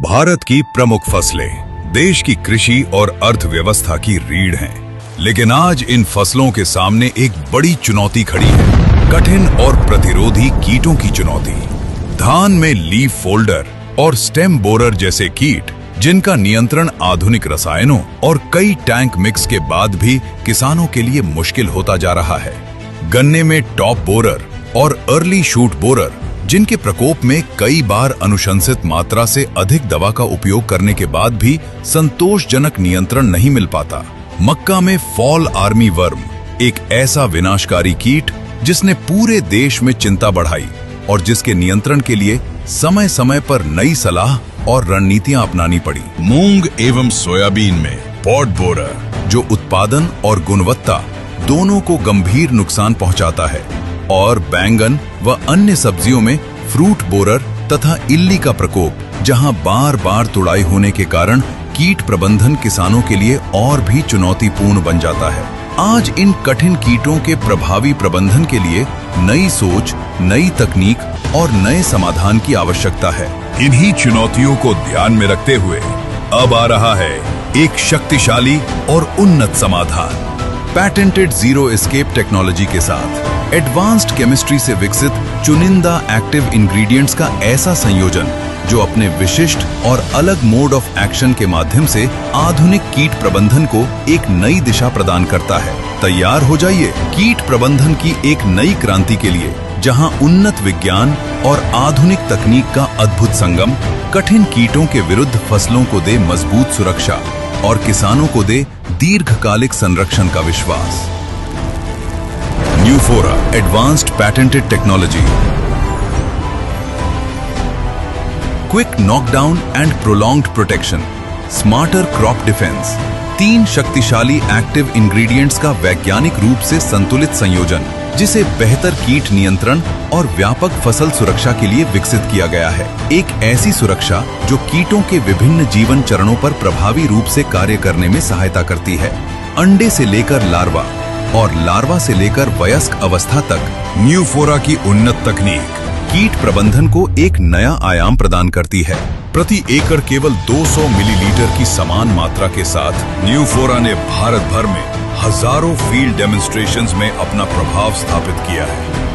भारत की प्रमुख फसलें देश की कृषि और अर्थव्यवस्था की रीढ़ हैं। लेकिन आज इन फसलों के सामने एक बड़ी चुनौती खड़ी है, कठिन और प्रतिरोधी कीटों की चुनौती। धान में लीफ फोल्डर और स्टेम बोरर जैसे कीट, जिनका नियंत्रण आधुनिक रसायनों और कई टैंक मिक्स के बाद भी किसानों के लिए मुश्किल होता जा रहा है। गन्ने में टॉप बोरर और अर्ली शूट बोरर, जिनके प्रकोप में कई बार अनुशंसित मात्रा से अधिक दवा का उपयोग करने के बाद भी संतोषजनक नियंत्रण नहीं मिल पाता। मक्का में फॉल आर्मी वर्म, एक ऐसा विनाशकारी कीट जिसने पूरे देश में चिंता बढ़ाई और जिसके नियंत्रण के लिए समय समय पर नई सलाह और रणनीतियां अपनानी पड़ी। मूंग एवं सोयाबीन में पॉड बोरर, जो उत्पादन और गुणवत्ता दोनों को गंभीर नुकसान पहुंचाता है, और बैंगन व अन्य सब्जियों में फ्रूट बोरर तथा इल्ली का प्रकोप, जहां बार बार तुड़ाई होने के कारण कीट प्रबंधन किसानों के लिए और भी चुनौतीपूर्ण बन जाता है। आज इन कठिन कीटों के प्रभावी प्रबंधन के लिए नई सोच, नई तकनीक और नए समाधान की आवश्यकता है। इन्हीं चुनौतियों को ध्यान में रखते हुए अब आ रहा है एक शक्तिशाली और उन्नत समाधान, पैटेंटेड जीरो एस्केप टेक्नोलॉजी के साथ एडवांस्ड केमिस्ट्री से विकसित चुनिंदा एक्टिव इंग्रेडिएंट्स का ऐसा संयोजन जो अपने विशिष्ट और अलग मोड ऑफ एक्शन के माध्यम से आधुनिक कीट प्रबंधन को एक नई दिशा प्रदान करता है। तैयार हो जाइए कीट प्रबंधन की एक नई क्रांति के लिए, जहां उन्नत विज्ञान और आधुनिक तकनीक का अद्भुत संगम कठिन कीटों के विरुद्ध फसलों को दे मजबूत सुरक्षा और किसानों को दे दीर्घकालिक संरक्षण का विश्वास। न्यूफोरा advanced patented technology, quick knockdown and prolonged protection, smarter crop defence, 3 शक्तिशाली एक्टिव इंग्रेडिएंट्स का वैज्ञानिक रूप से संतुलित संयोजन, जिसे बेहतर कीट नियंत्रण और व्यापक फसल सुरक्षा के लिए विकसित किया गया है। एक ऐसी सुरक्षा जो कीटों के विभिन्न जीवन चरणों पर प्रभावी रूप से कार्य करने में सहायता करती है। अंडे से लेकर लार्वा और लार्वा से लेकर वयस्क अवस्था तक न्यूफोरा की उन्नत तकनीक कीट प्रबंधन को एक नया आयाम प्रदान करती है। प्रति एकड़ केवल 200 मिलीलीटर की समान मात्रा के साथ न्यूफोरा ने भारत भर में हजारों फील्ड डेमोन्स्ट्रेशंस में अपना प्रभाव स्थापित किया है।